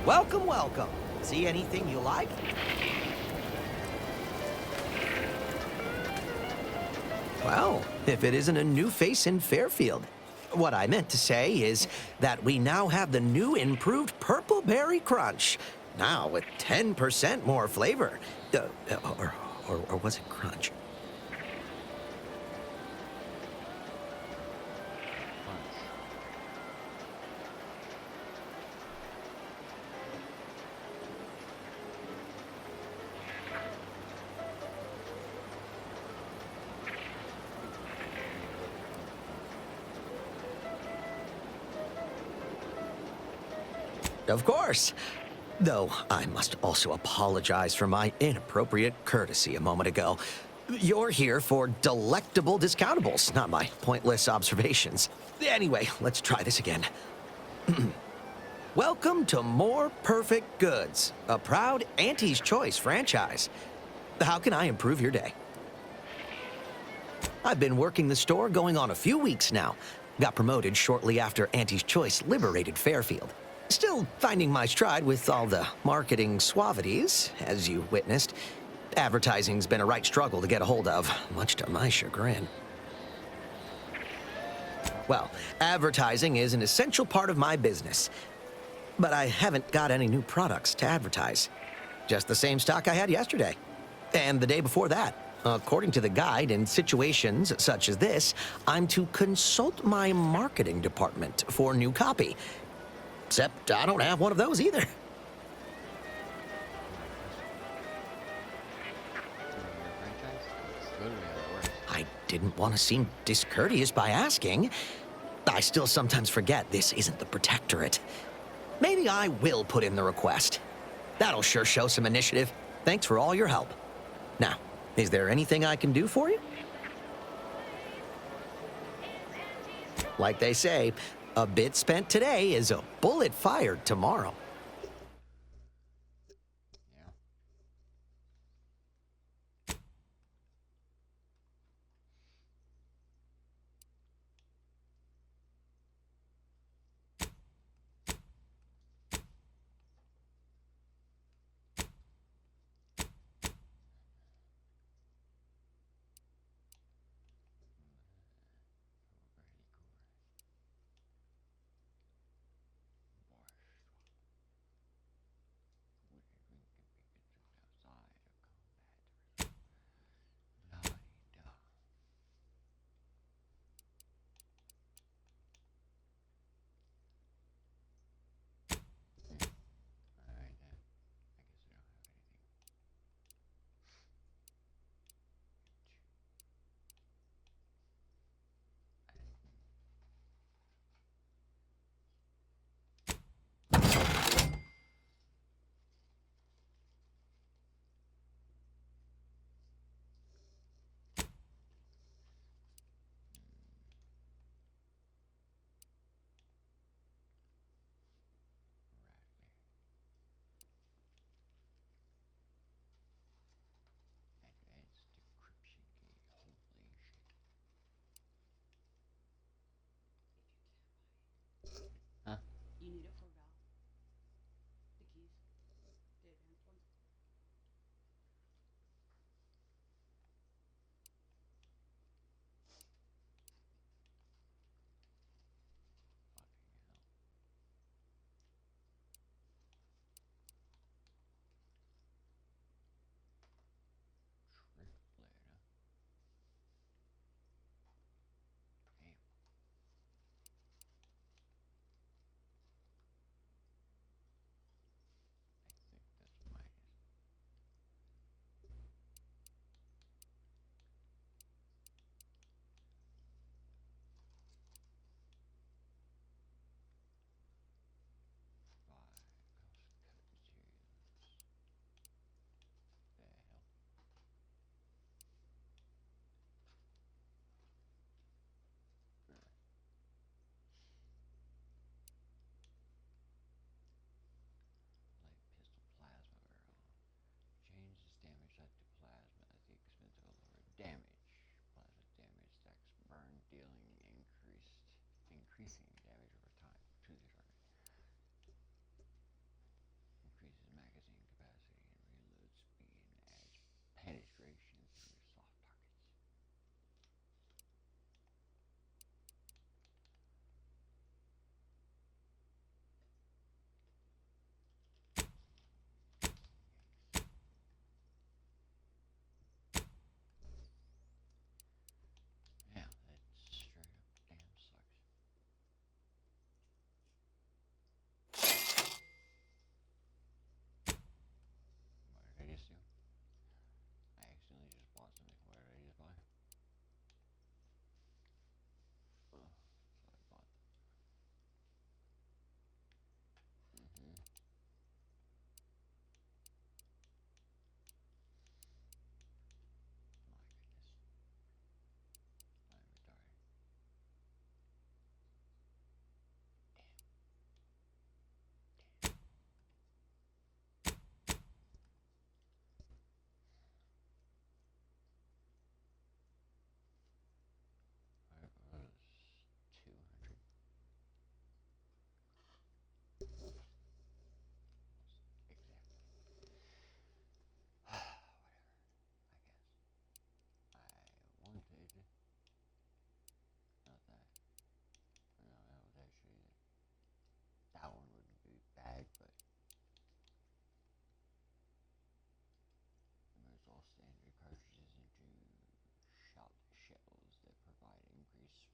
Welcome, welcome. See anything you like? Well, if it isn't a new face in Fairfield. What I meant to say is that we now have the new improved Purple Berry Crunch. Now with 10% more flavor. Or was it crunch? Of course. Though I must also apologize for my inappropriate courtesy a moment ago. You're here for delectable discountables, not my pointless observations. Anyway, let's try this again. Welcome to More Perfect Goods, a proud Auntie's Choice franchise. How can I improve your day? I've been working the store going on a few weeks now. Got promoted shortly after Auntie's Choice liberated Fairfield. Still finding my stride with all the marketing suavities, as you witnessed. Advertising's been a right struggle to get a hold of, much to my chagrin. Well, advertising is an essential part of my business. But I haven't got any new products to advertise. Just the same stock I had yesterday. And the day before that. According to the guide, in situations such as this, I'm to consult my marketing department for new copy. Except I don't have one of those either. I didn't want to seem discourteous by asking. I still sometimes forget this isn't the Protectorate. Maybe I will put in the request. That'll sure show some initiative. Thanks for all your help. Now, is there anything I can do for you? Like they say, a bit spent today is a bullet fired tomorrow.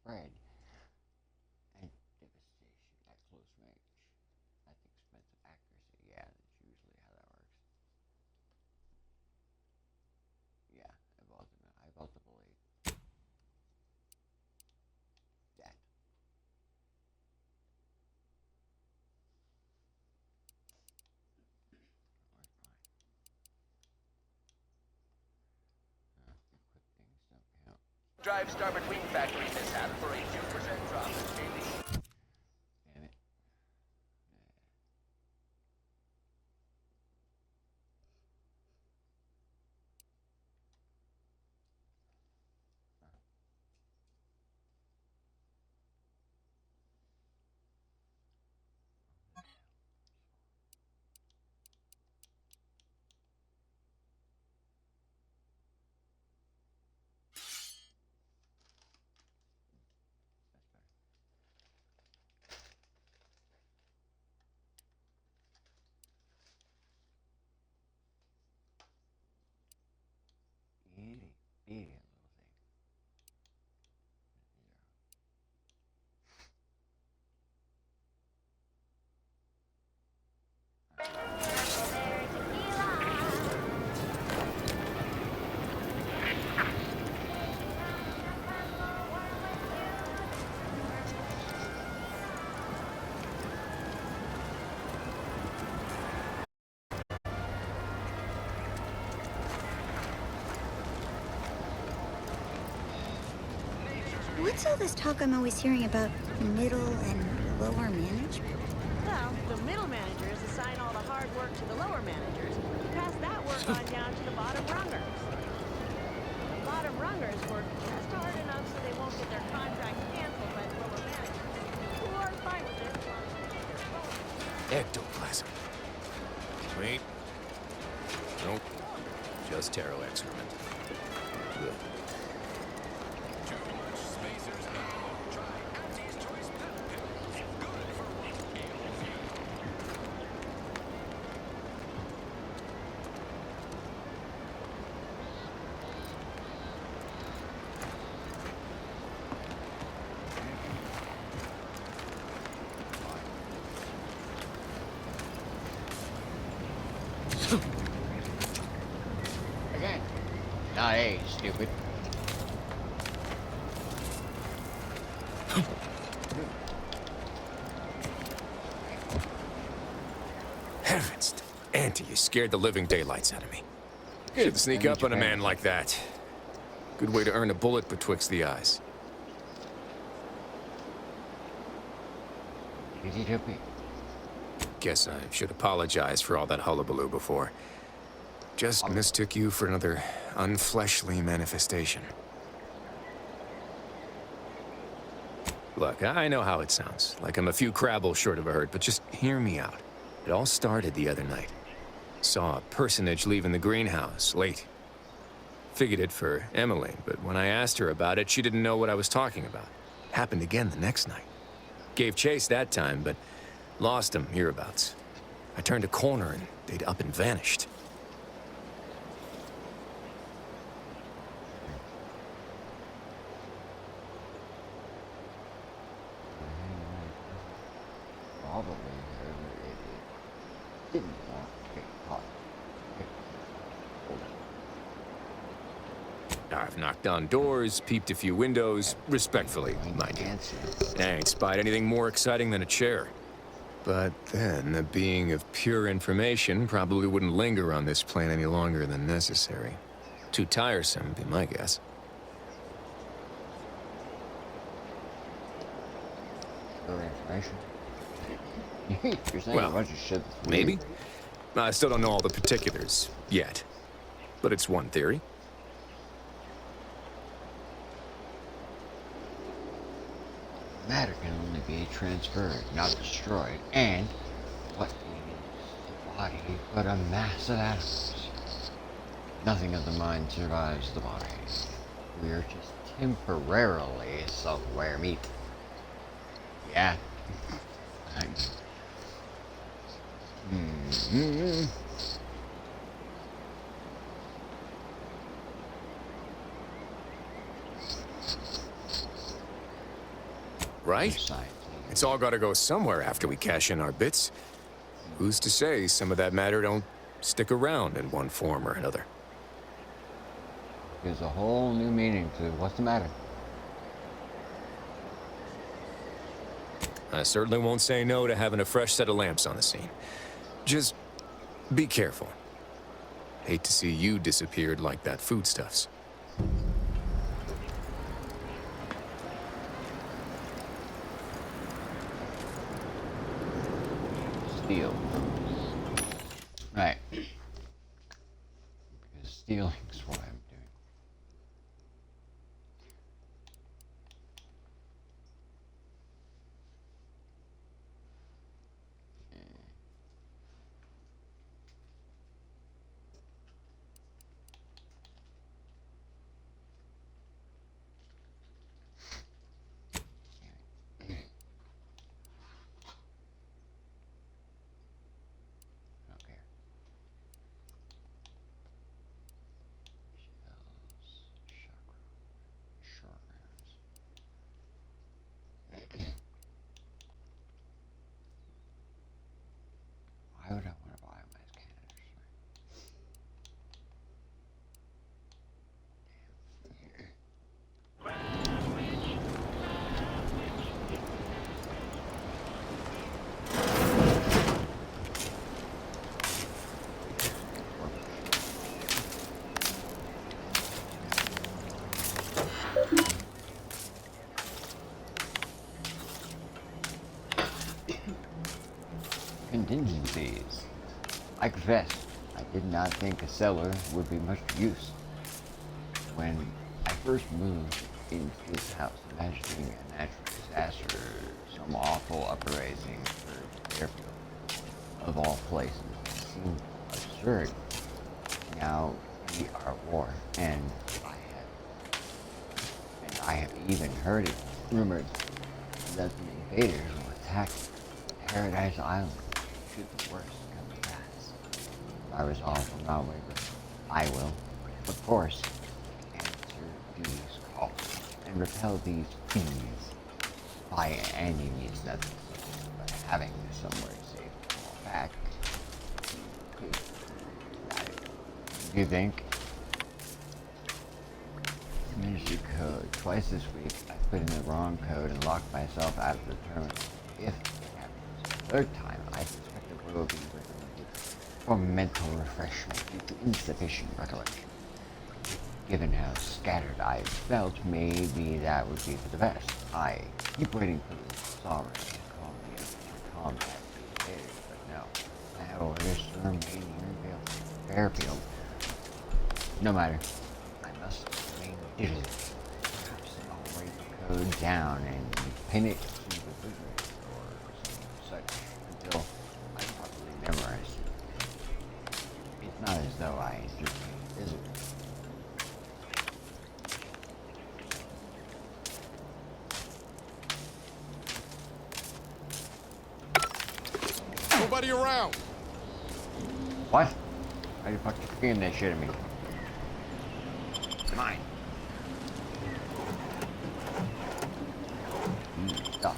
spread and devastation at close range. At the expense of accuracy. Yeah, that's usually how that works. Yeah, I ultimately that. Where's mine? Equip things don't count. Drive starboard wing factory mishap for a 2% drop in KD. Damn it. That's better. Itty bitty little thing. What's all this talk I'm always hearing about middle and lower management? Well, the middle managers assign all the hard work to the lower managers who pass that work on down to the bottom rungers. The bottom rungers work just hard enough so they won't get their contracts canceled by the lower managers, who are fine with it as long as they get their bonus. Ectoplasm. Wait. Nope. Just Taro excrement. Good. Again. Not A, stupid. Heavens. Auntie, you scared the living daylights out of me. Should sneak up on a man like that. Good way to earn a bullet betwixt the eyes. Easy to be. Guess I should apologize for all that hullabaloo before. Just mistook you for another unfleshly manifestation. Look, I know how it sounds, like I'm a few crabbles short of a hurt, but just hear me out. It all started the other night. Saw a personage leaving the greenhouse, late. Figured it for Emily, but when I asked her about it, she didn't know what I was talking about. Happened again the next night. Gave chase that time, but lost him hereabouts. I turned a corner and they'd up and vanished. Probably whoever it is didn't want to get caught. I've knocked on doors, peeped a few windows, respectfully, mind you. I ain't spied anything more exciting than a chair. But then, a being of pure information probably wouldn't linger on this plane any longer than necessary. Too tiresome, would be my guess. Your information. You're saying Well, a bunch of shit that's Maybe? weird. I still don't know all the particulars, yet. But it's one theory. Matter can only be transferred, not destroyed. And what is the body but a mass of atoms? Nothing of the mind survives the body. We are just temporarily self-aware meat. Yeah. Mm-hmm. right? Society. It's all gotta go somewhere after we cash in our bits. Who's to say some of that matter don't stick around in one form or another? Gives a whole new meaning to what's the matter. I certainly won't say no to having a fresh set of lamps on the scene. Just be careful. Hate to see you disappeared like that foodstuffs. Steal. Right. Because stealing's what I'm doing. Okay. Shells, chakra, short rounds. Why would I want to buy my scanners? Contingencies. I confess, I did not think a cellar would be much use. When I first moved into this house, imagining a natural disaster, some awful uprising for Fairfield, of all places, seemed absurd. Now we are at war, and I have even heard it rumored that the invaders will attack Paradise Island should the worst come to pass. My resolve will not waver. I will, of course, answer these calls and repel these fiends by any means necessary. But having somewhere safe to fall back, you think? Ministry code. Twice this week, I put in the wrong code and locked myself out of the terminal. If it happens a third time, I suspect it will be recommended for mental refreshment due to insufficient recollection. Given how scattered I felt, maybe that would be for the best. I keep waiting for the sovereign to call me in to combat these invaders, but no. I have orders to remain here in Fairfield. No matter. I must remain vigilant. Perhaps I'll write the code down and pin it to the refrigerator or something such until I properly memorize it. It's not as though I entertain visitors. Nobody around. What? Why the fuck you screaming that shit at me? Mine. Stop.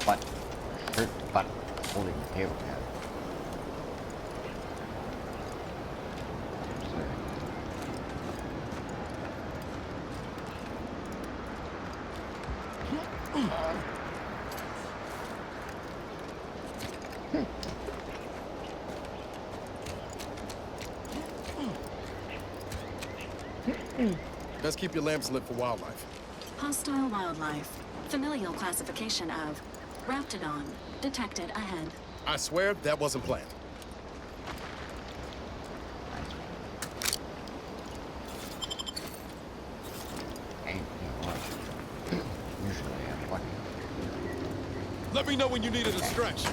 But shirt button holding the table down. Best keep your lamps lit for wildlife. Hostile wildlife. Familial classification of Raptidon. Detected ahead. I swear that wasn't planned. Usually I'm lucky. Let me know when you needed a stretch.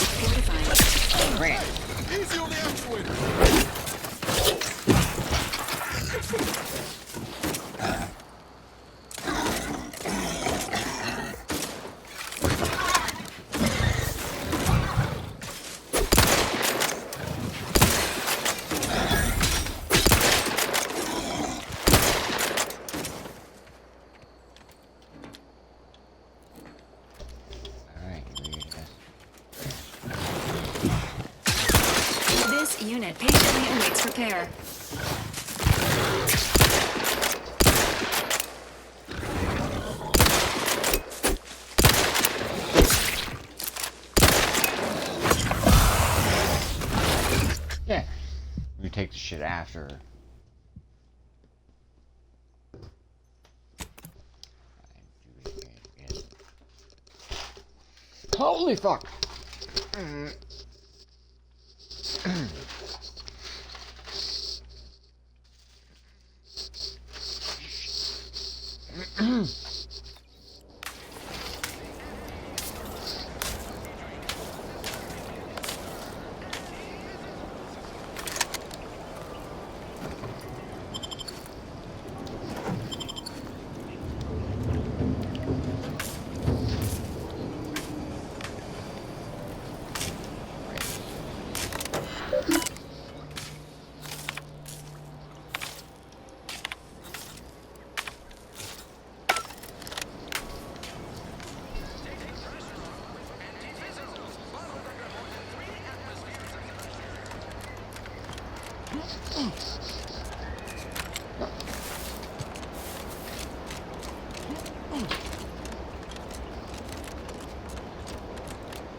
Fortified. Grant. Easy on the actuator. Unit patiently awaits repair. Yeah. We take the shit after. Holy fuck!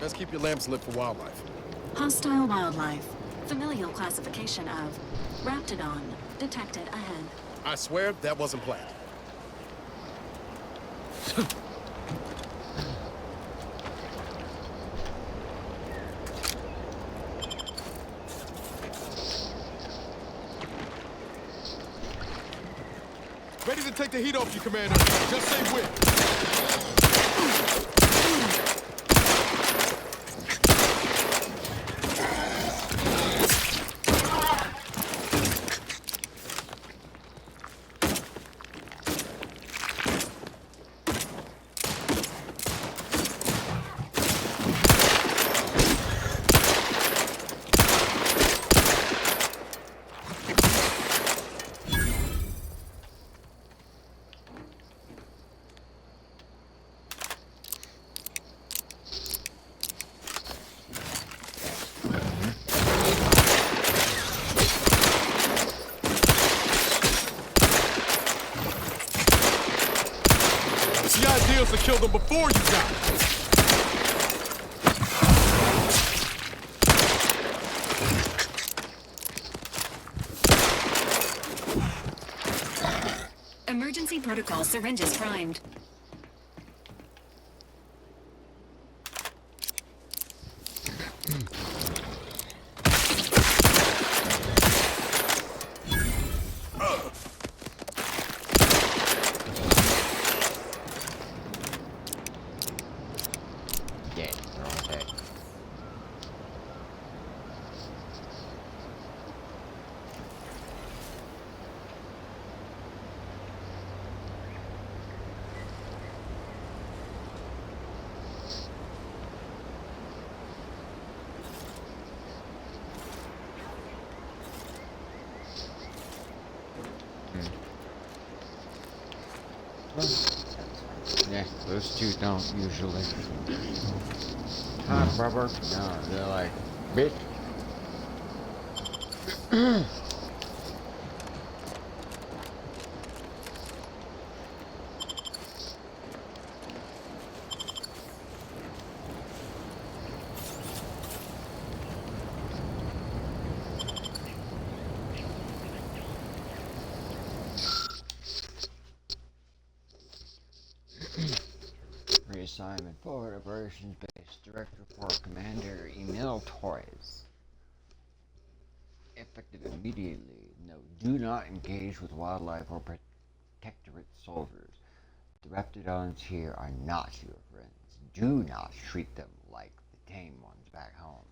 Best keep your lamps lit for wildlife. Hostile wildlife. Familial classification of Raptidon detected ahead. I swear that wasn't planned. Ready to take the heat off you, Commander. Just say when. The idea is to kill them before you got it. Emergency protocol syringes primed. Yeah, they're all dead. Yeah, those two don't usually. Huh, brother? No, they're like, bitch. Reassignment forward operations base. Direct report commander Emil Torres. Effective immediately. No, do not engage with wildlife or protectorate soldiers. The Raptidons here are not your friends. Do not treat them like the tame ones back home.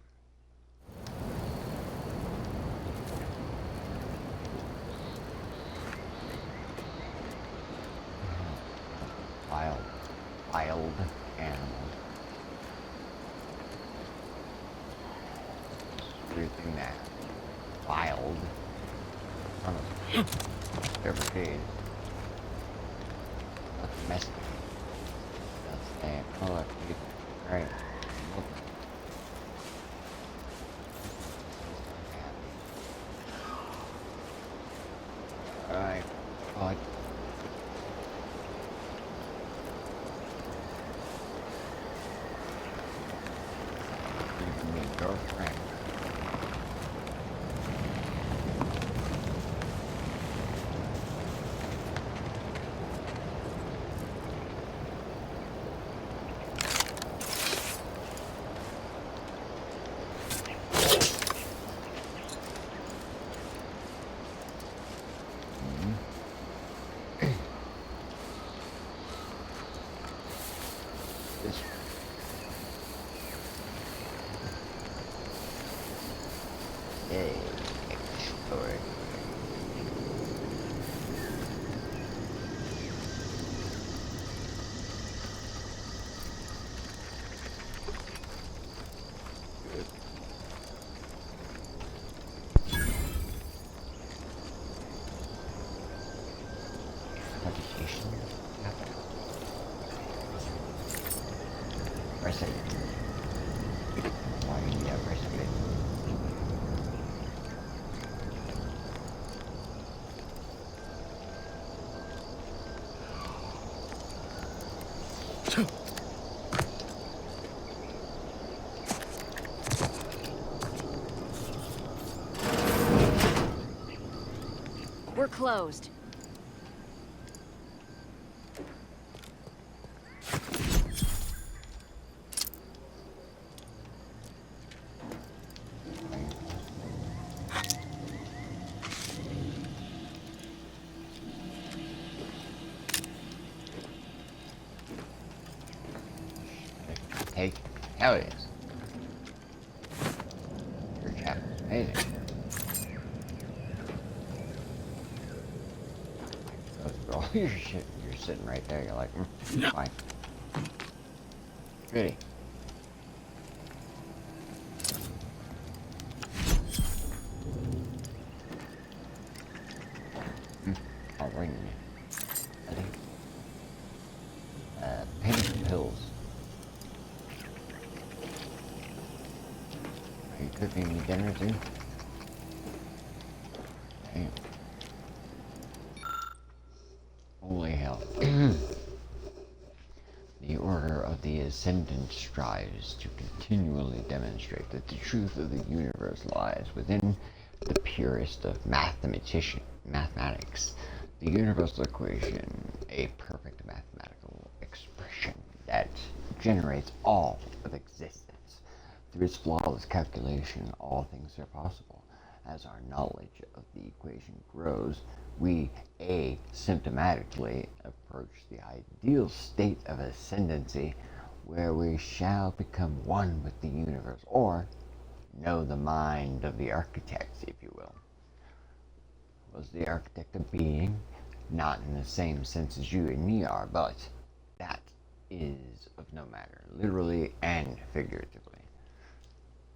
Wild animals. Weird thing that wild son of ever did. Domestic. That's that color. Right. press it. Why do you need to press it? We're closed. Take. Hell yes. Your chap. Amazing. Go through all your shit. You're sitting right there. You're like, fine. Goody. I'll ring you. I think. Pain pills. Are you cooking me dinner too? Damn. Holy hell. The Order of the Ascendant strives to continually demonstrate that the truth of the universe lies within the purest of mathematics. The universal equation, a perfect mathematical expression that generates all of existence. Through its flawless calculation, all things are possible. As our knowledge of the equation grows, we asymptomatically approach the ideal state of ascendancy where we shall become one with the universe, or know the mind of the architect, if you will. Was the architect a being? Not in the same sense as you and me are, but that is of no matter, literally and figuratively.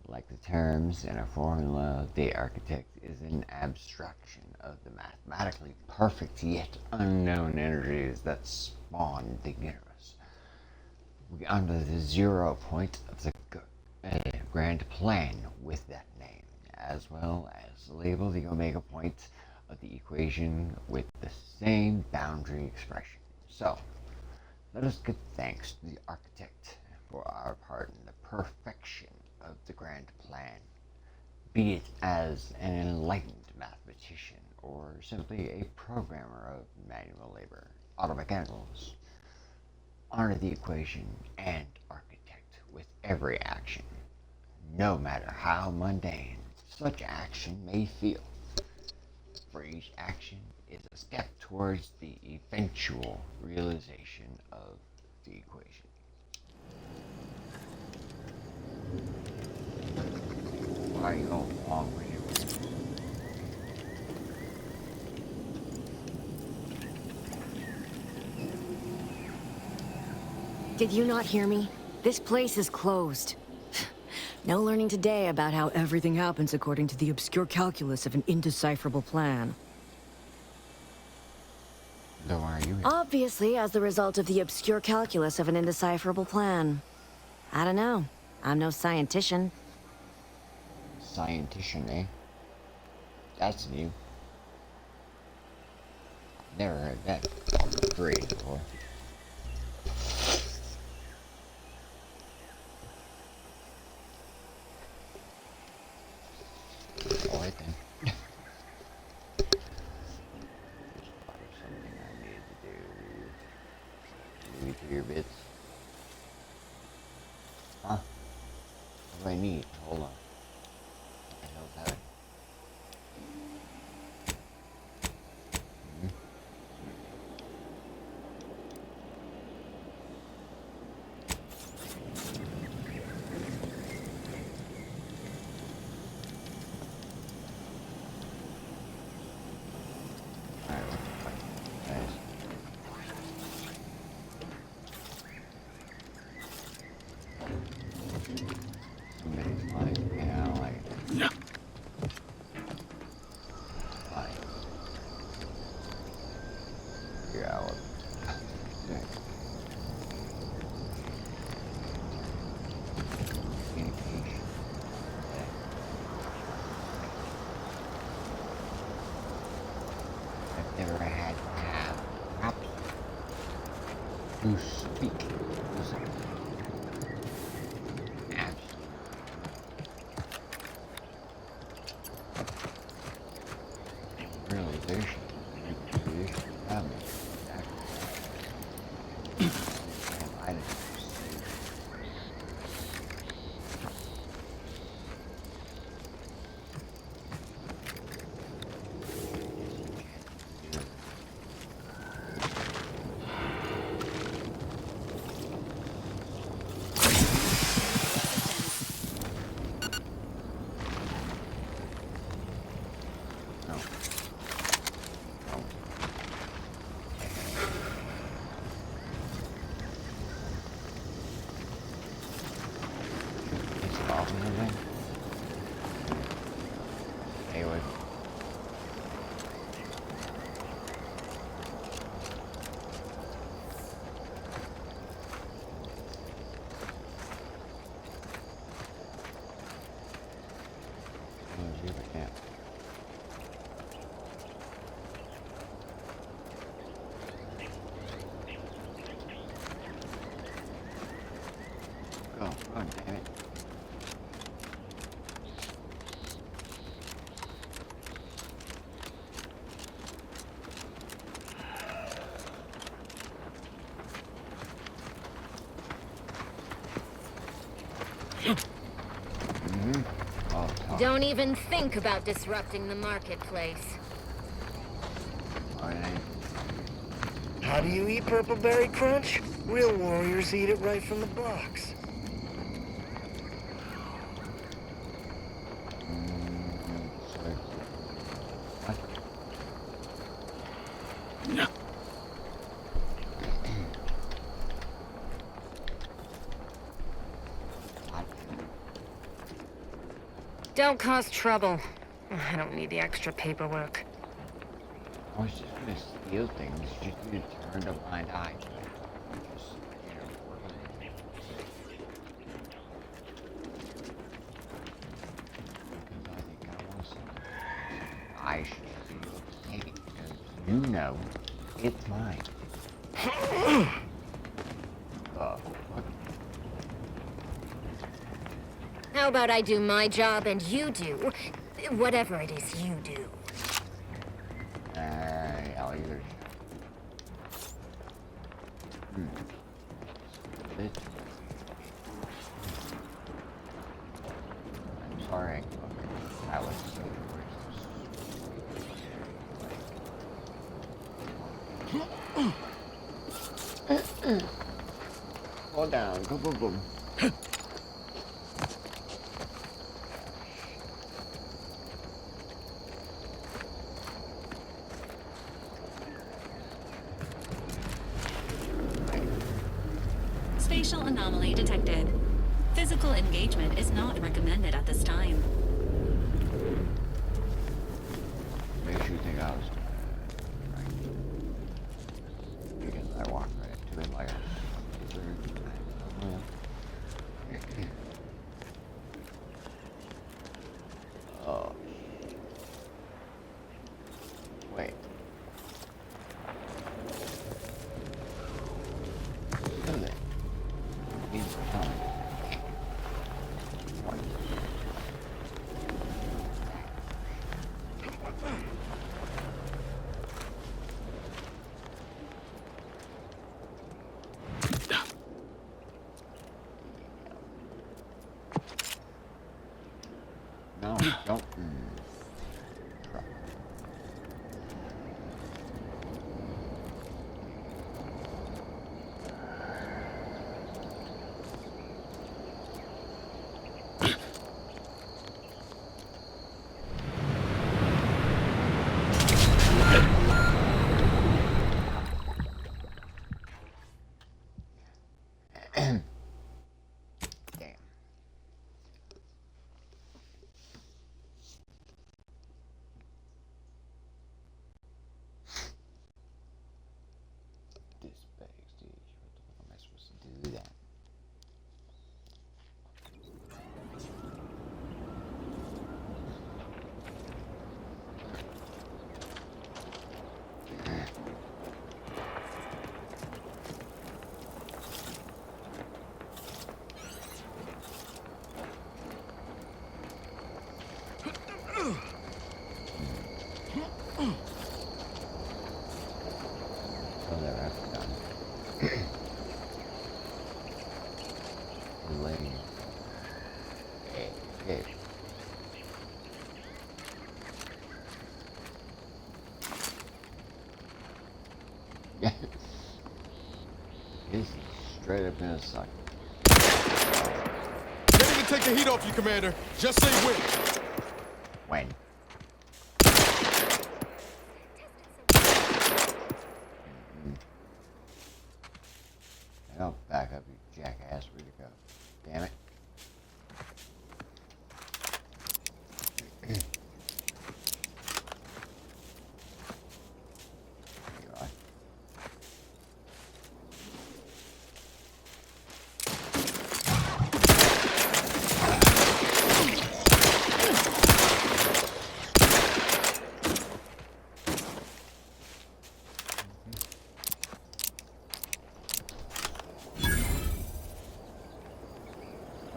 Like the terms in a formula, the architect is an abstraction of the mathematically perfect yet unknown energies that spawned the universe. We under the 0 point of the grand plan with that name, as well as label the omega point of the equation with the same boundary expression. So, let us give thanks to the architect for our part in the perfection of the grand plan, be it as an enlightened mathematician or simply a programmer of manual labor, automechanicals. Honor the equation and architect with every action, no matter how mundane such action may feel. For each action is a step towards the eventual realization of the equation. Why are you going along with it? Did you not hear me? This place is closed. No learning today about how everything happens according to the obscure calculus of an indecipherable plan. Then why are you here? Obviously, as the result of the obscure calculus of an indecipherable plan. I don't know. I'm no scientician. Scientician, eh? That's new. Never heard that phrase before. Alright then. Something I need to do. Leave me to your bits. Huh? What do I need? Hold on. What the hell's that? never had to have props to speak. Absolutely. Realization have me. I didn't see. Anyway. Go, run, damn it. Don't even think about disrupting the marketplace. How do you eat Purple Berry Crunch? Real warriors eat it right from the box. Don't cause trouble. I don't need the extra paperwork. I was just gonna steal things, just need to turn a blind eye to it. Just, because I think I want something. I should be able to take it, because you know it's mine. Fuck. How about I do my job and you do whatever it is you do? Alligators. I'm sorry. That was so racist. Fall down. Go boom boom. Spatial anomaly detected. Physical engagement is not recommended at this time. Makes you think I was right. Because I walked right up to it like oh. Wait. No, don't. Oh, there, I forgot. The lady. Okay. Yeah. This is straight up in a sucker. Ready to take the heat off you, Commander. Just say when. When? Don't back up, you jackass. Where'd you go? Damn it. There you are.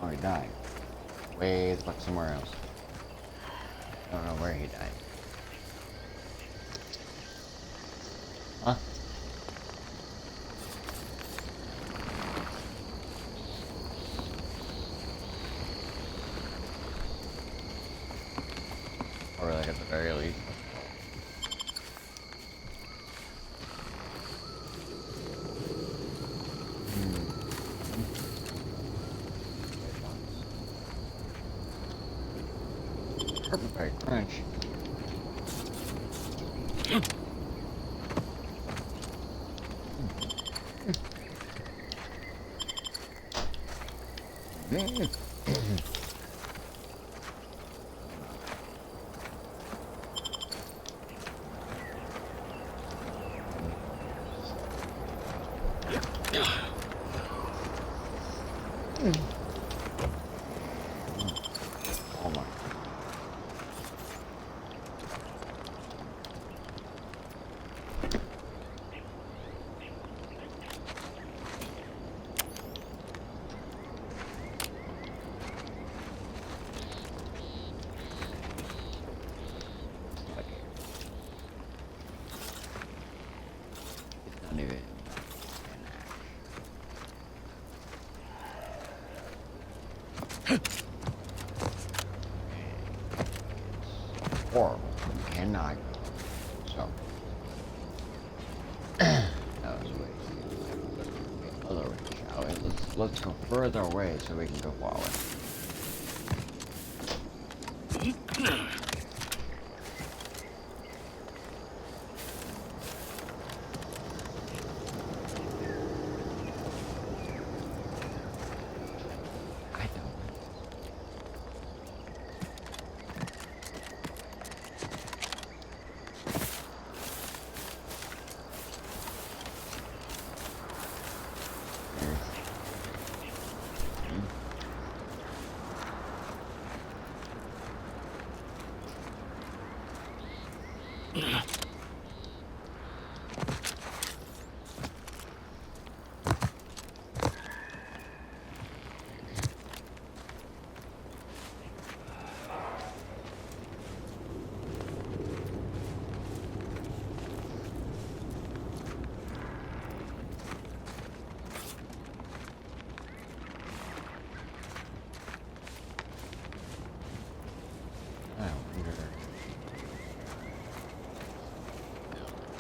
Oh, he died. Way the fuck somewhere else. I don't know where he died. Huh? Or like at the very least. Purple-berry crunch. Oh my. It's not even. Horrible. You cannot go. So. That was way too other way, shall we? Let's go further away so we can go forward. I don't.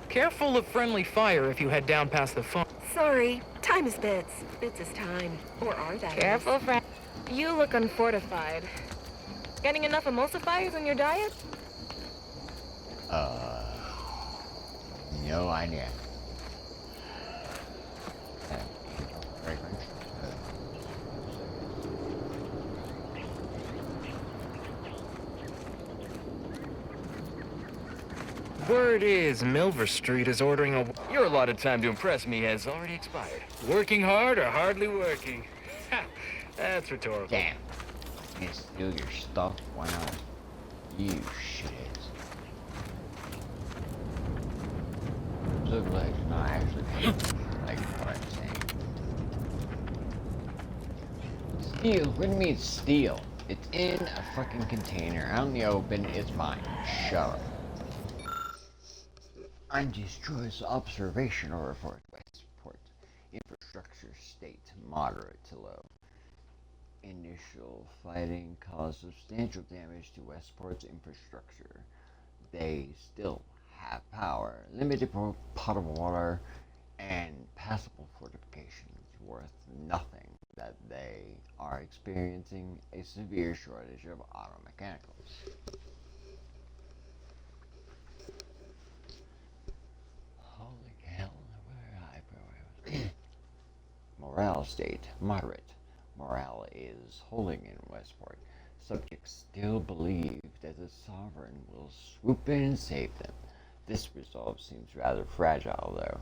Careful of friendly fire if you head down past the farm. Sorry, time is bits. Bits is time. Or are that? Careful, friend. You look unfortified. Getting enough emulsifiers in your diet? No idea. Word is Milver Street is ordering a... Your allotted time to impress me has already expired. Working hard or hardly working? Ha! That's rhetorical. Damn. You can steal your stuff? Why not? You shitheads. So glad you're not actually like what I'm saying. Steal? What do you mean steal? It's in a fucking container, out in the open, it's mine. Shut up. undisclosed observational report. Westport infrastructure state moderate to low. Initial fighting caused substantial damage to Westport's infrastructure. They still have power, limited potable water, and passable fortifications worth nothing. That they are experiencing a severe shortage of auto mechanicals. Holy hell, where I morale state, moderate. Morale is holding in Westport. Subjects still believe that the Sovereign will swoop in and save them. This resolve seems rather fragile, though.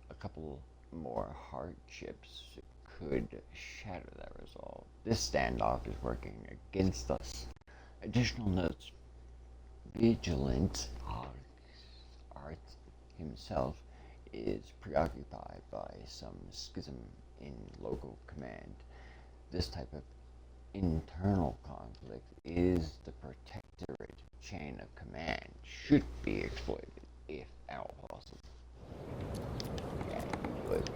A couple more hardships could shatter that resolve. This standoff is working against us. Additional notes. Vigilant Art himself is preoccupied by some schism in local command. This type of internal conflict is the protectorate chain of command. Should be exploited if at all possible. Yeah, good.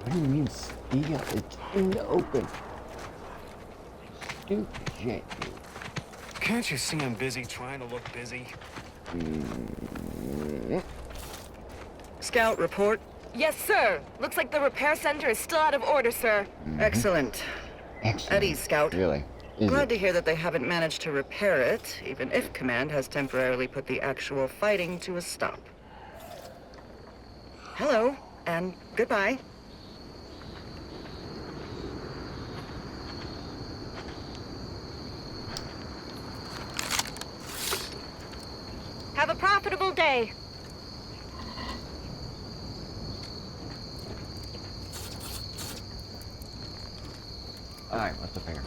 What do you mean steal? It's in the open. Stupid shit, dude. Can't you see I'm busy trying to look busy? Scout, report. Yes, sir. Looks like the repair center is still out of order, sir. Excellent. At ease, Scout. Really? Glad to hear that they haven't managed to repair it, even if Command has temporarily put the actual fighting to a stop. Hello, and goodbye. Have a profitable day. Alright, what's up here?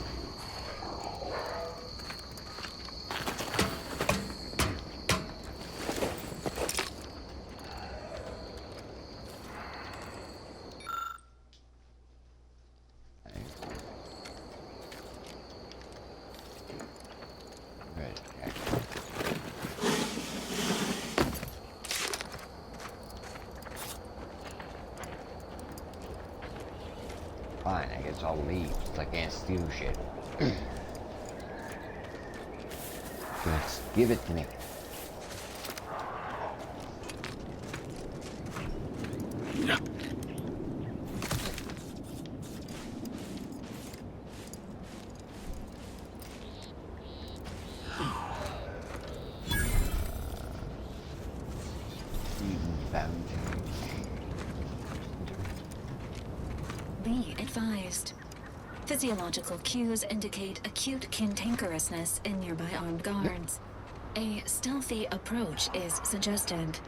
Fine, I guess I'll leave since I can't steal shit. Just give it to me. Be advised. Physiological cues indicate acute cantankerousness in nearby armed guards. A stealthy approach is suggested.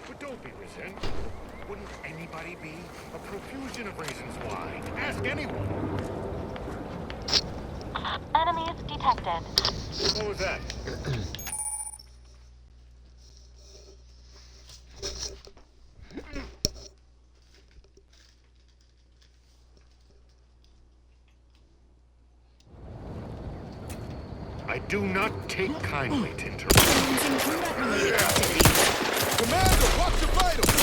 But don't be resentful. Wouldn't anybody be? A profusion of reasons why. Ask anyone. Enemies detected. What was that? I do not take kindly to interruptions. In combat-related activities. Commander, watch your vitals!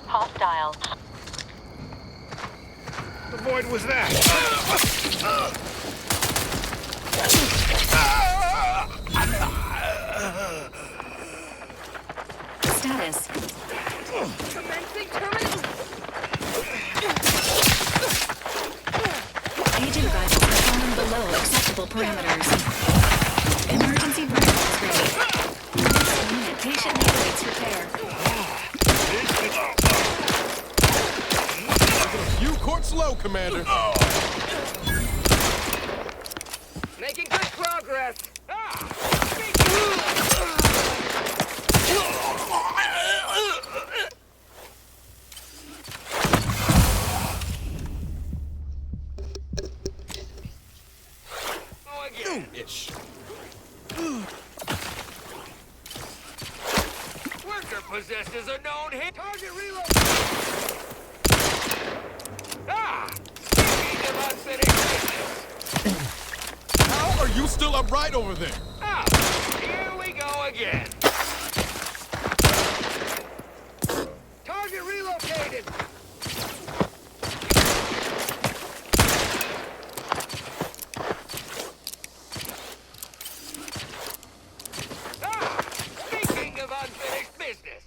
Hostile. The void was that? Status. Commencing terminal. Agent vitals performing below acceptable parameters. Emergency vitals ready. Next unit patiently awaits repair. You court slow, Commander. Making good progress. Ish. Worker possesses a known hit. Target reload. Speaking of unfinished business. How are you still upright over there? Here we go again. Target relocated. Speaking of unfinished business.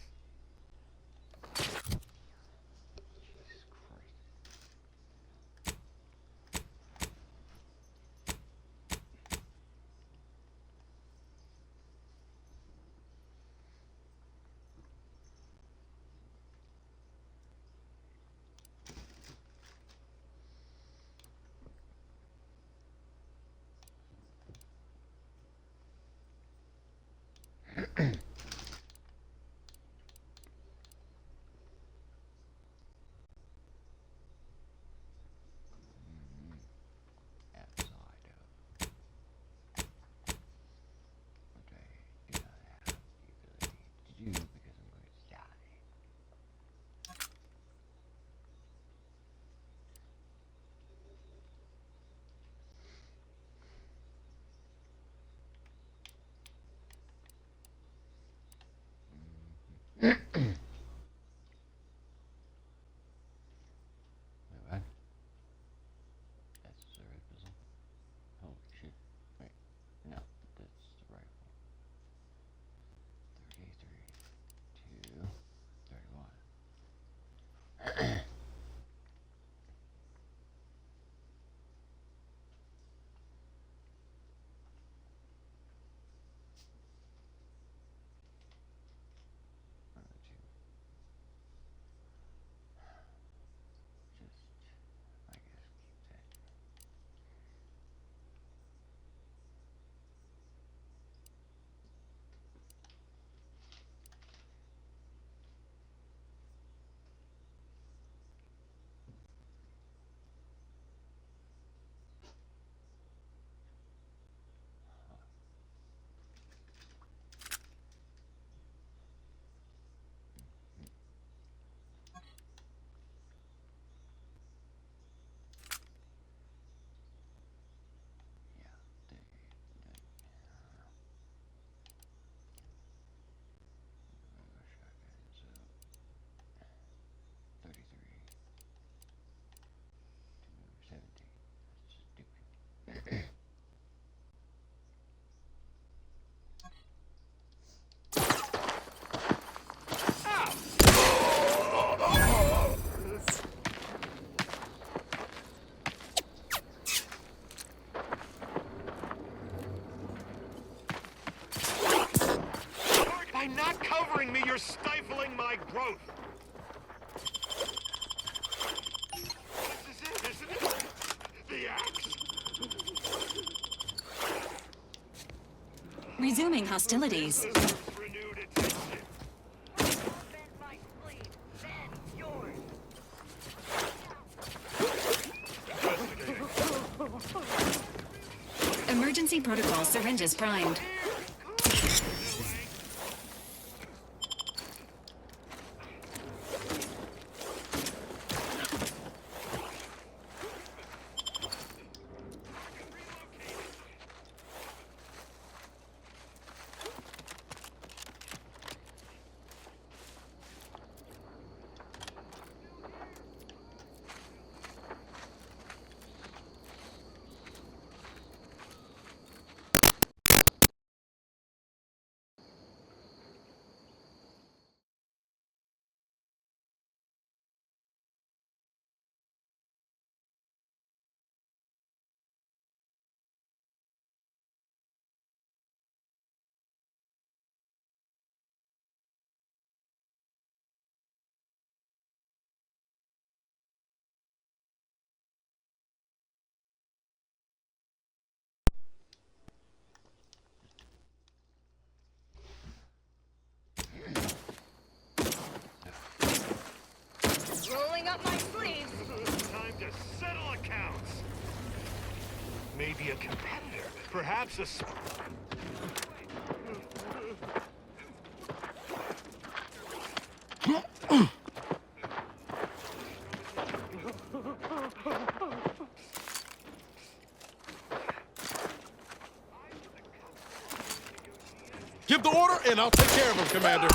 By not covering me, you're stifling my growth. This is it, isn't it? The axe. Resuming hostilities. Renewed attention. Emergency protocol syringes primed. Rolling up my sleeves. Time to settle accounts. Maybe a competitor, perhaps a. Give the order, and I'll take care of him, Commander.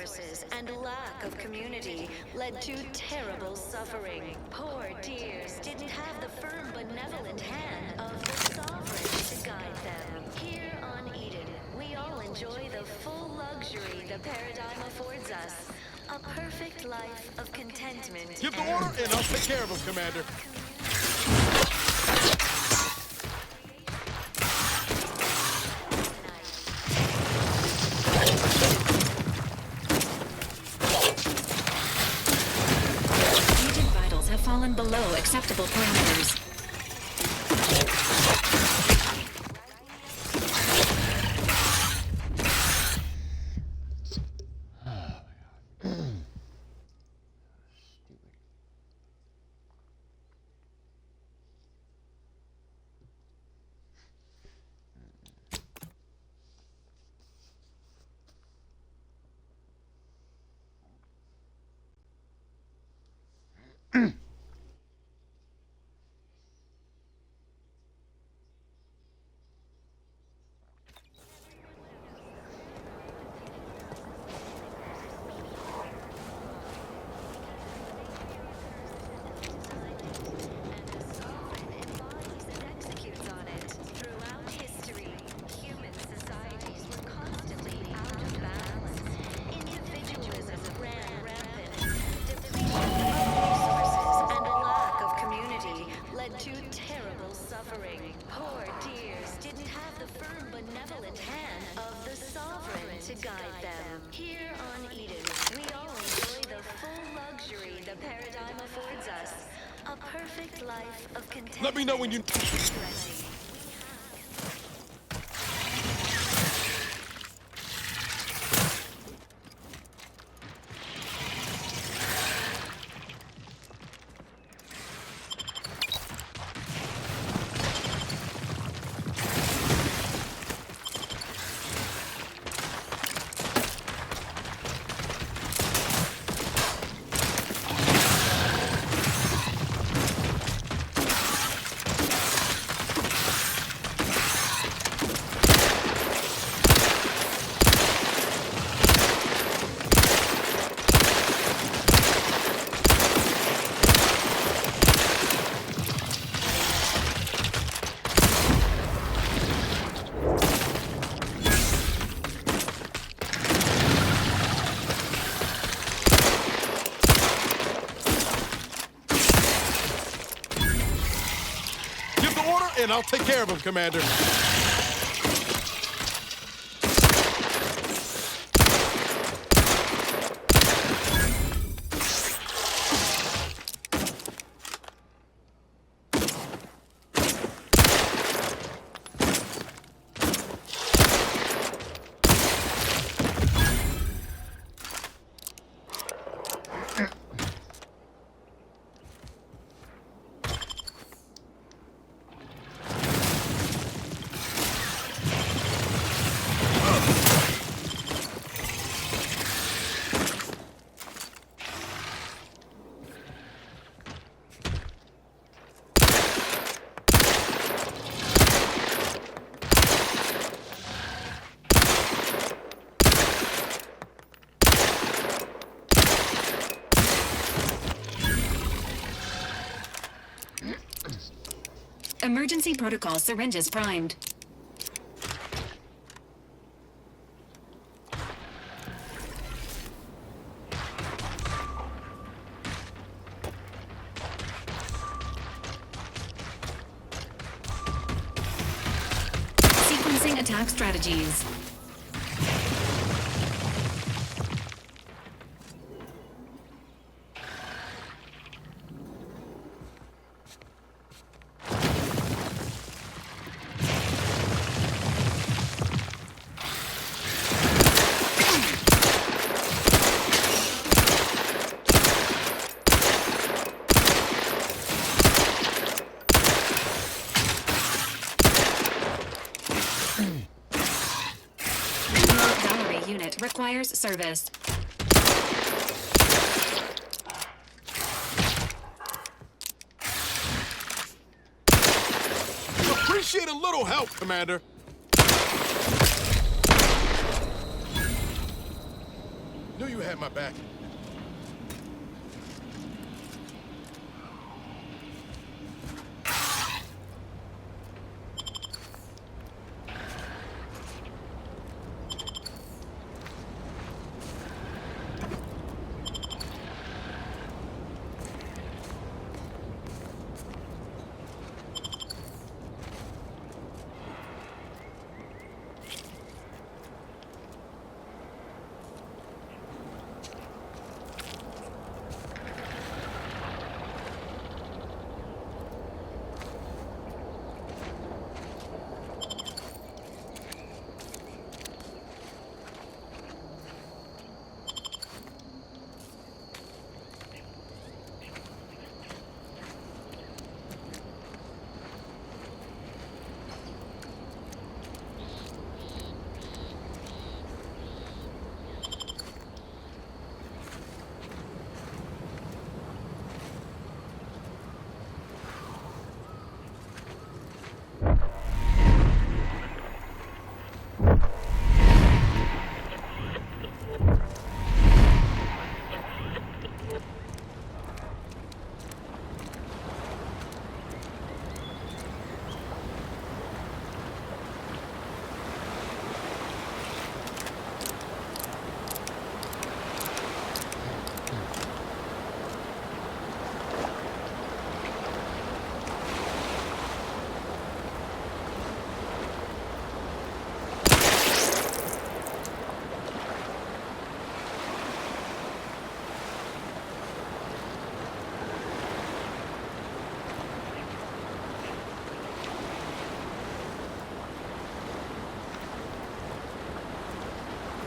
resources and lack of community led to terrible suffering. Poor dears didn't have the firm, benevolent hand of the Sovereign to guide them. Here on Eden, we all enjoy the full luxury the paradigm affords us. A perfect life of contentment. Give the order, and I'll take care of him, Commander. Agent vitals have fallen below acceptable parameters. Let me know when you... And I'll take care of him, Commander. Emergency protocol syringes primed. Sequencing attack strategies. Requires service. Appreciate a little help, Commander. Knew you you had my back.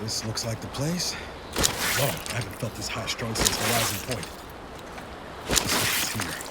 This looks like the place. Oh, I haven't felt this high strung since Horizon Point. This is here.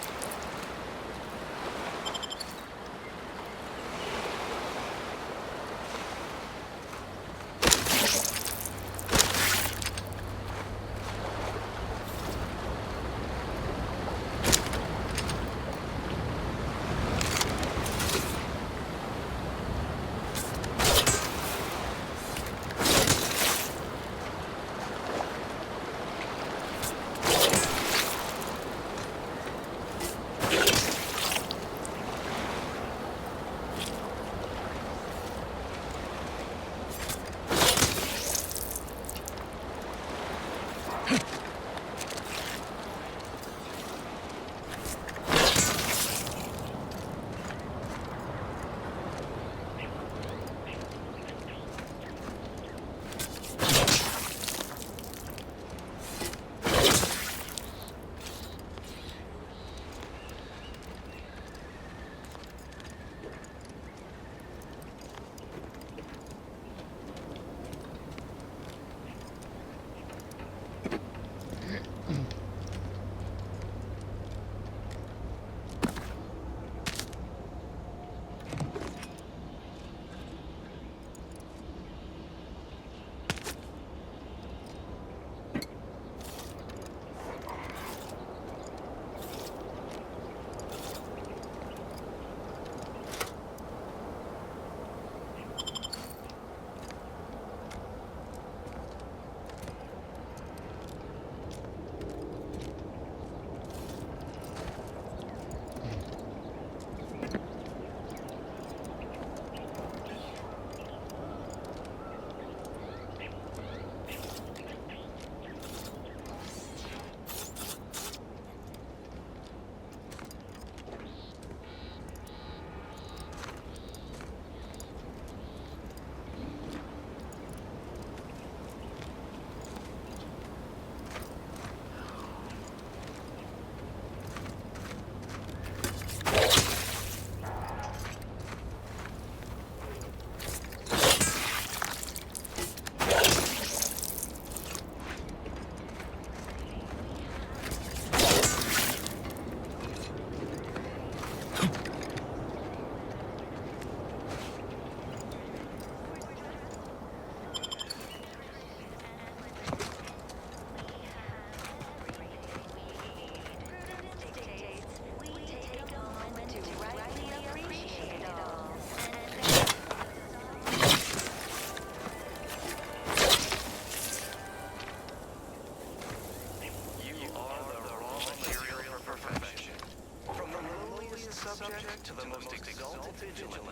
to the most exalted vigilant.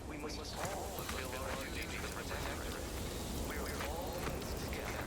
We must all fulfill our duty to protect Earth. We're all in this together.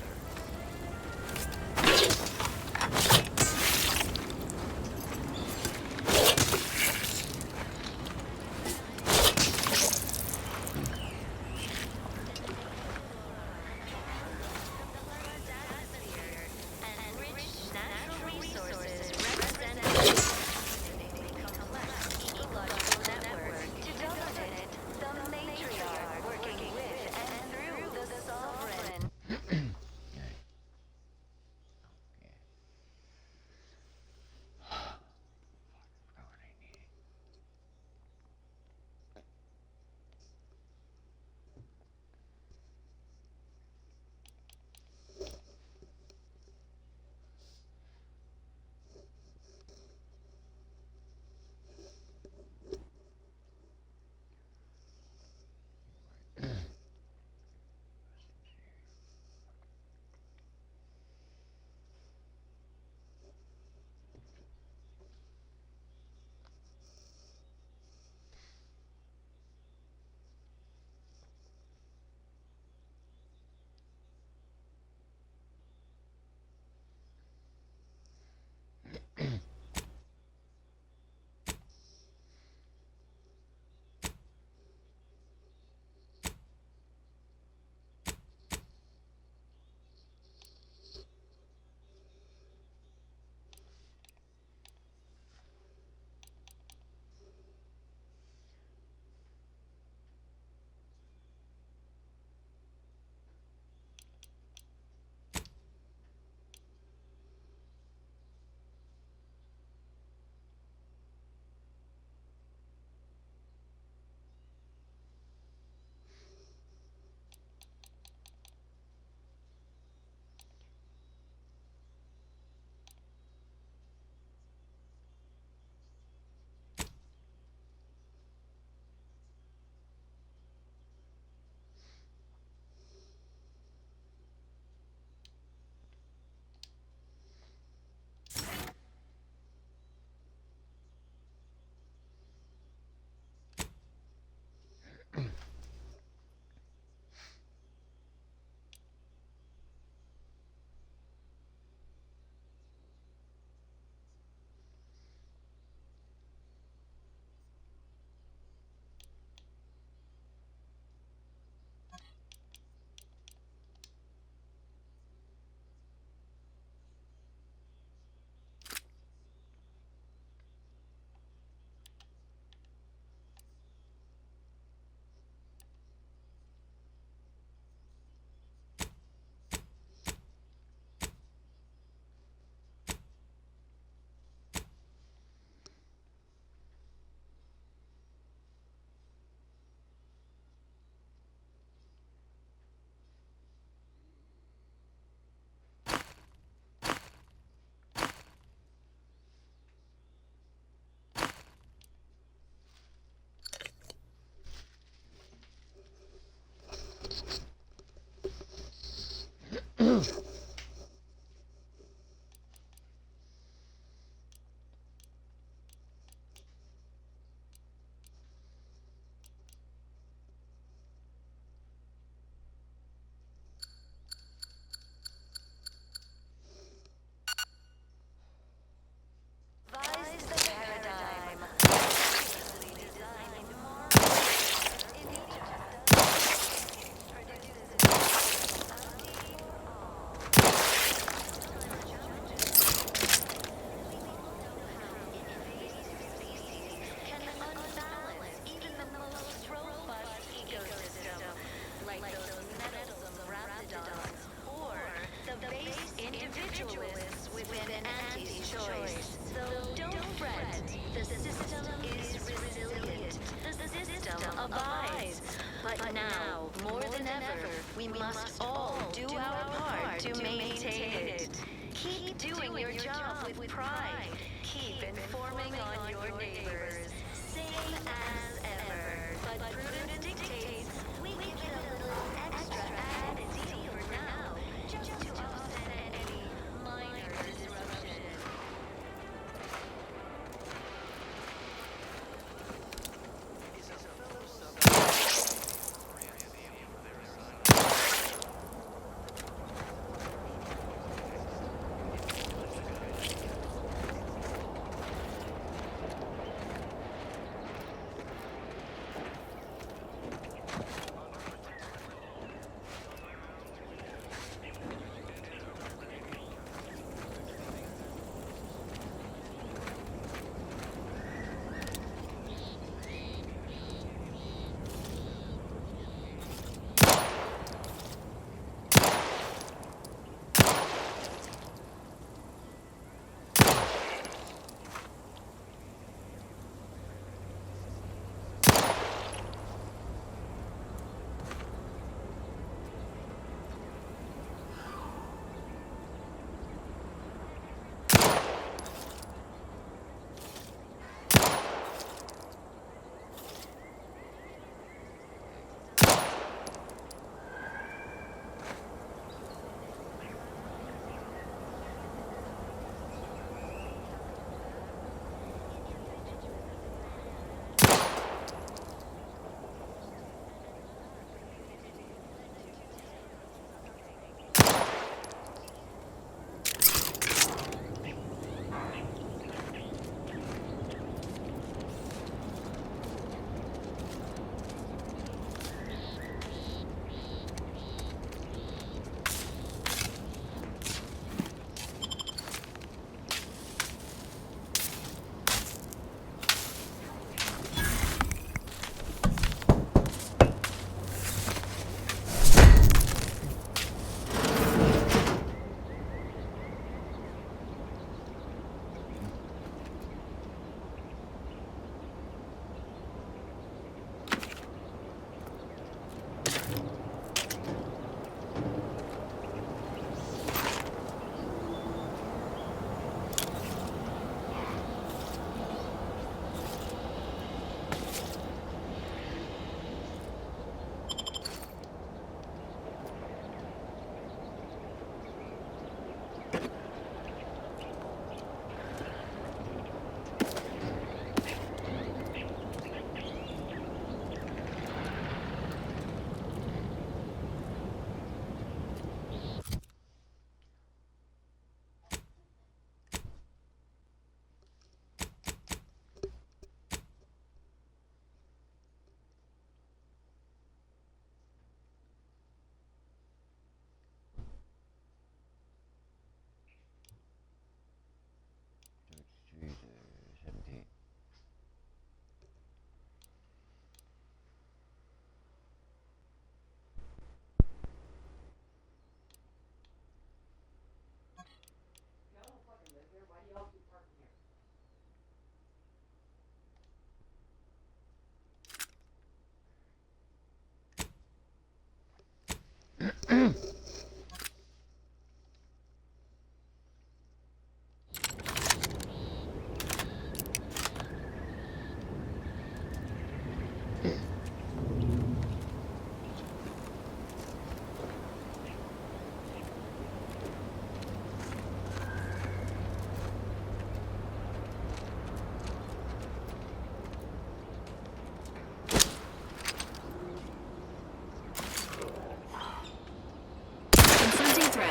But now, more than ever, we must all do our part to maintain it. Keep doing your job with pride. Keep informing on your neighbors. Same as ever. But prudence dictates we give it a little extra added deal for now, just to offset any minor disruption.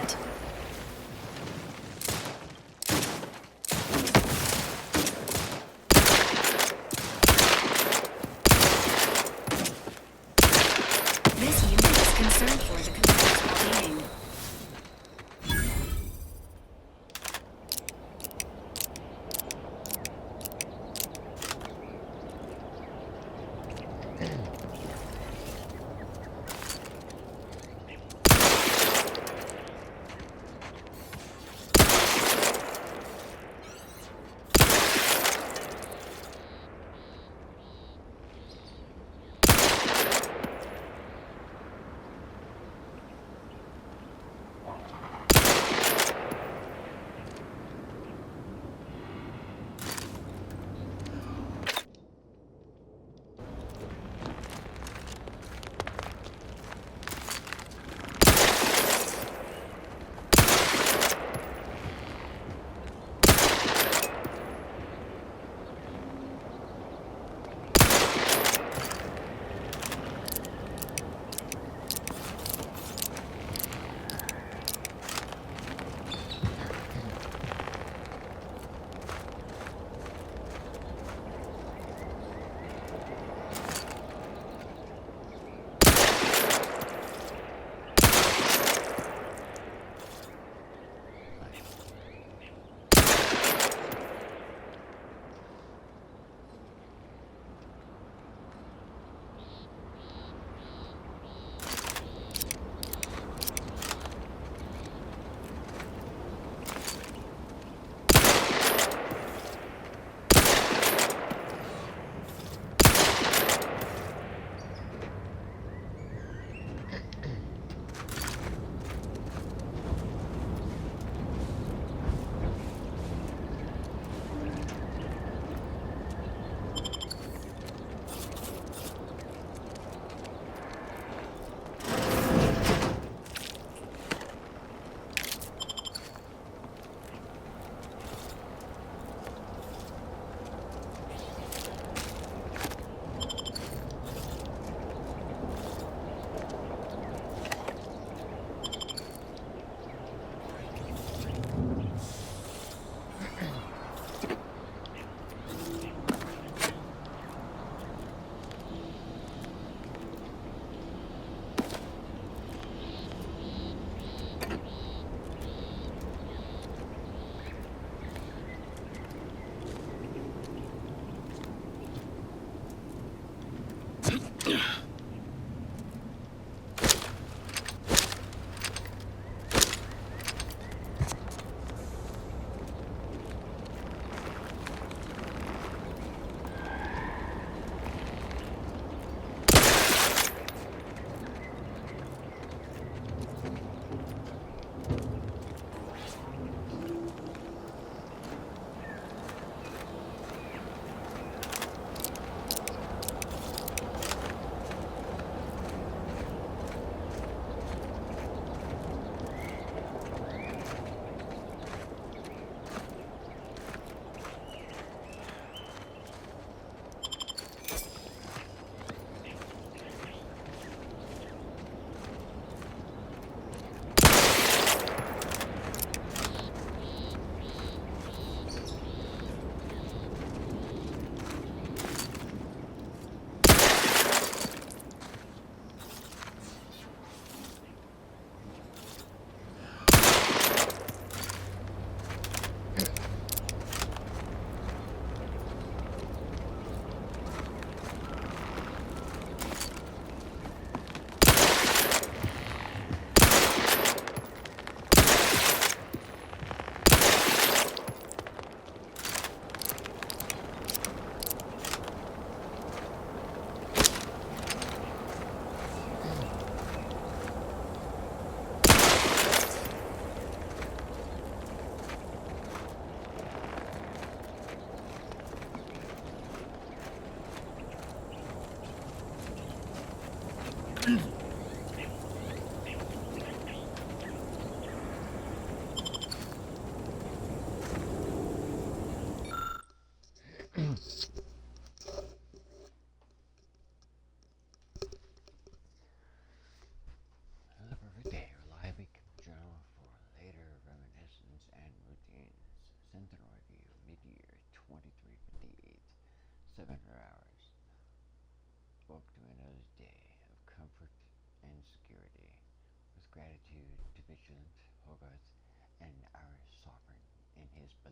yet. This unit is concerned for the commander's well-being.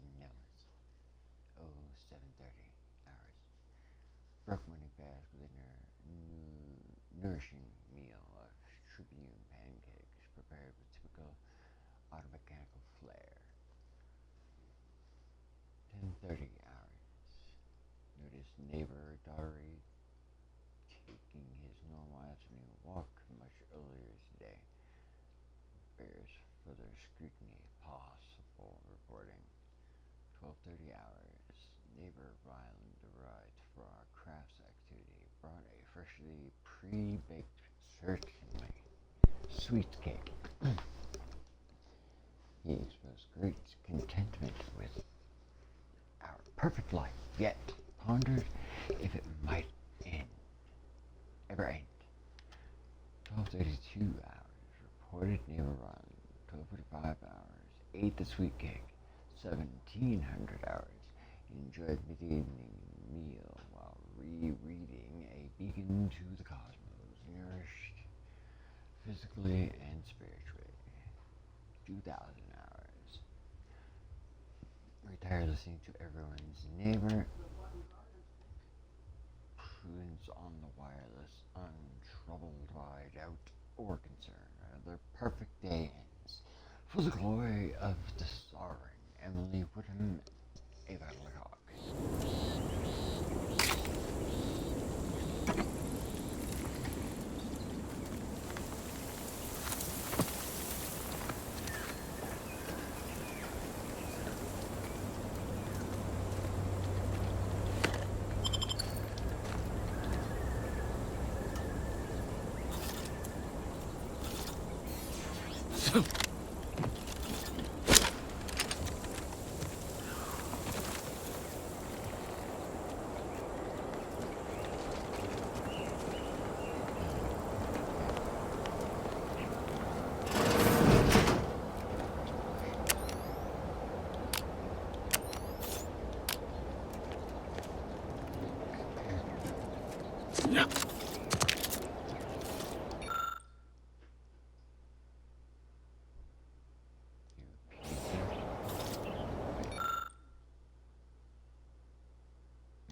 benevolence. 0730 hours. Broke money fast with a nourishing meal of Tribune pancakes prepared with typical automechanical flair. 10:30 hours. Noticed neighbor Dari taking his normal afternoon walk much earlier today. Bears further scrutiny, possible reporting. 12:30 hours. Neighbor Ryland arrived for our crafts activity. Brought a freshly pre-baked, certainly sweet cake. He expressed great contentment with our perfect life, yet pondered if it might ever end. 12:32 hours. Reported neighbor Ryland. 12:45 hours. Ate the sweet cake. 1700 hours. Enjoyed mid-evening meal while rereading A Beacon to the Cosmos. Nourished physically and spiritually. 2000 hours. Retired listening to everyone's neighbor. Prudence on the wireless, untroubled by doubt or concern. Another perfect day ends. For the glory of the sovereign, Emily Woodham, a Battlecock.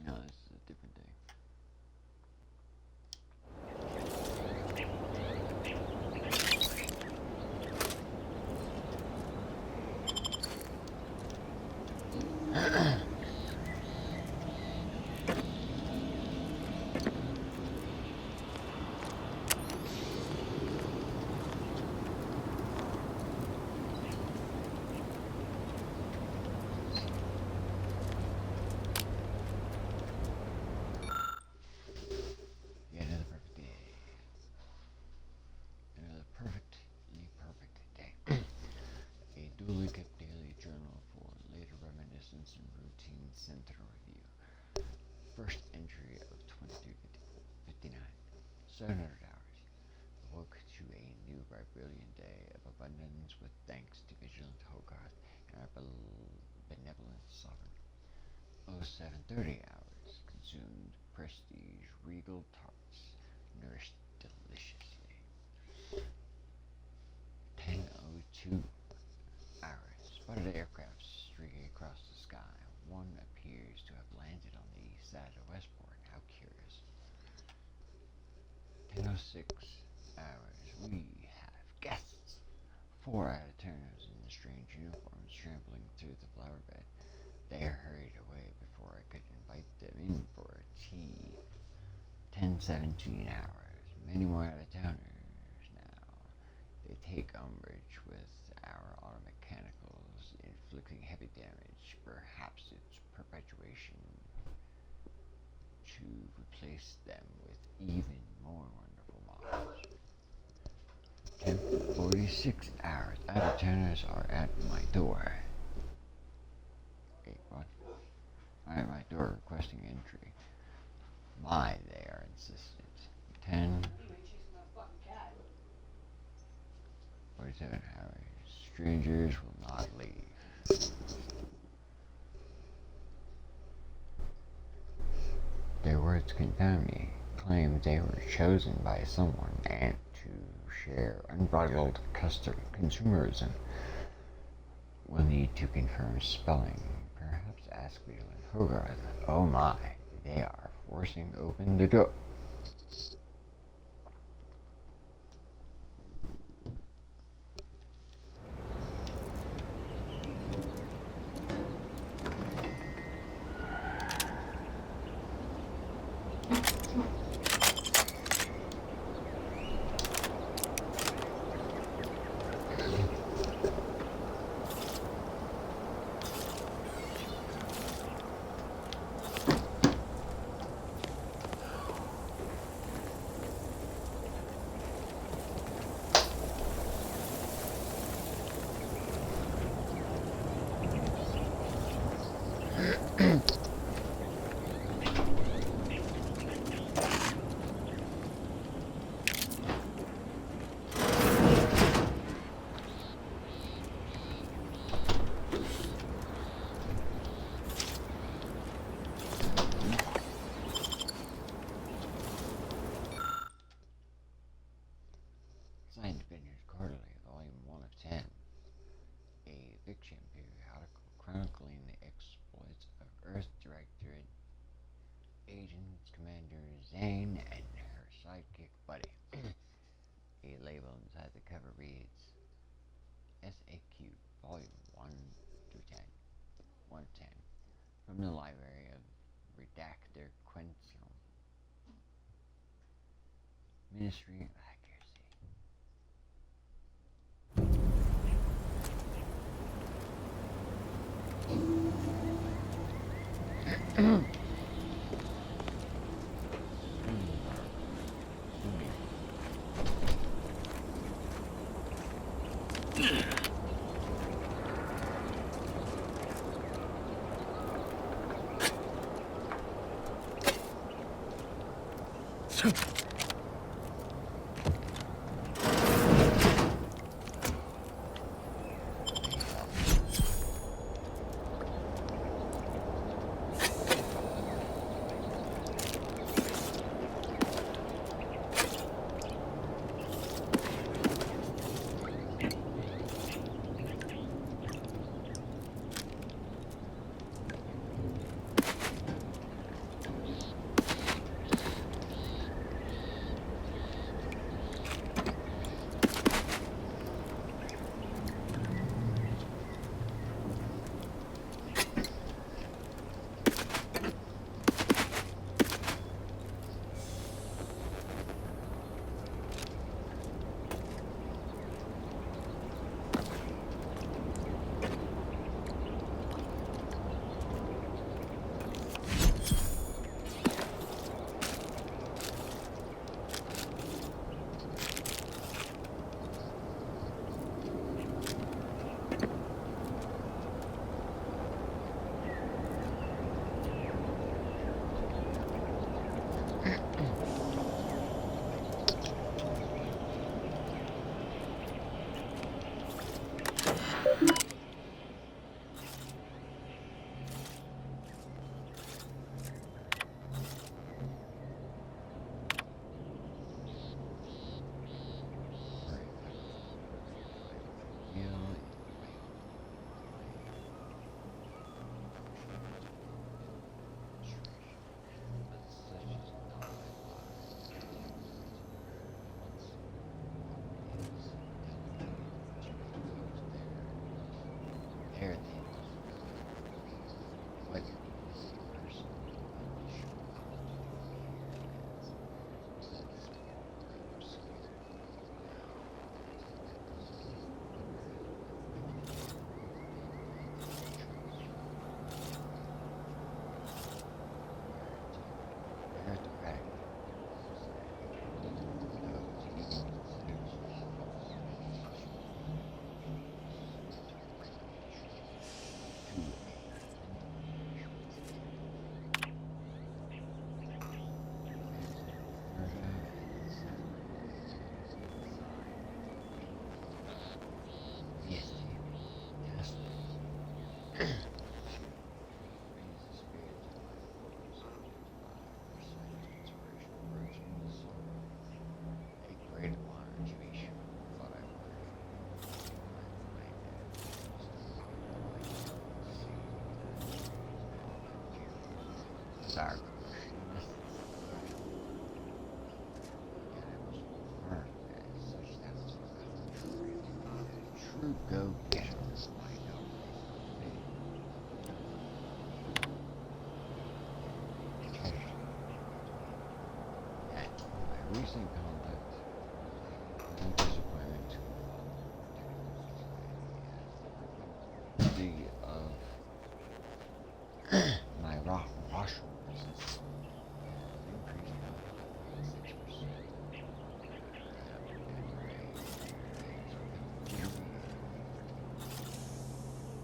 No, this is a different day. Yet another perfect day. Another perfectly perfect day. A duly kept daily journal for later reminiscence and routine sentinel review. First entry of 22:59. 700 hours. Awoke to a new bright brilliant day of abundance with thanks to vigilant Hogarth and our benevolent sovereign. 0730 hours. Consumed prestige regal tarts, nourished deliciously. 10:02 hours. Spotted aircraft streaking across the sky. One appears to have landed on the east side of Westport. How curious. 10:06 hours. We have guests. 4 out-of-towners in strange uniforms trampling through the flower bed. They hurried away before I could invite them in for tea. 10:17 hours. Many more out-of-towners now. They take umbrage with our automechanicals inflicting heavy damage. Perhaps it's perpetuation to replace them with even more wonderful models. 10:46 hours. Out-of-towners are at my door. Wait, what? At my door requesting entry. My, they are insistent. 10:47 hours. Strangers will not leave. Their words confound me. Claim they were chosen by someone and to share unbridled consumerism We'll need to confirm spelling. Perhaps ask Beetle and Hogarth. Oh my, they are forcing open the door. Science Vineyard Quarterly, Volume 1 of 10. A fiction periodical chronicling the exploits of Earth Directorate agents Commander Zane and her sidekick Buddy. A label inside the cover reads SAQ, Volume 1 through 10. 110. From the Library of Redactor Quensium. Ministry of Accuracy. Sorry. True go-getter. Recent conduct and disappointment of my washroom business increased by 6%.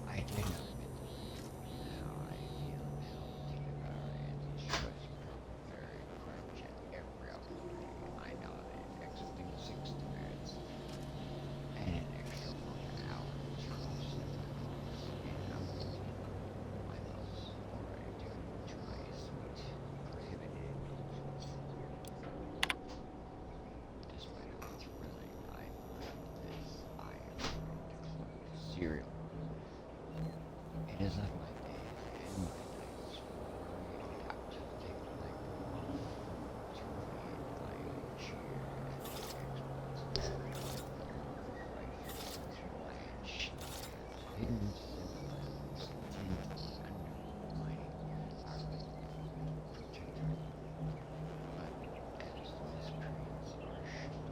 I did not admit this. How I feel now, thinking about it, and choice very crunch at every opportunity. I nodded, exiting 60 minutes and an extra 1 hour to cross the miles. And I'm my house already to try a sweet prohibited. Despite how thrilling I find this, I am going to close cereal. It is of my days and my nights where I have to take my off to read my chair and the Xbox ledge hidden symbols undermining our protector. But as the miscreants are shown,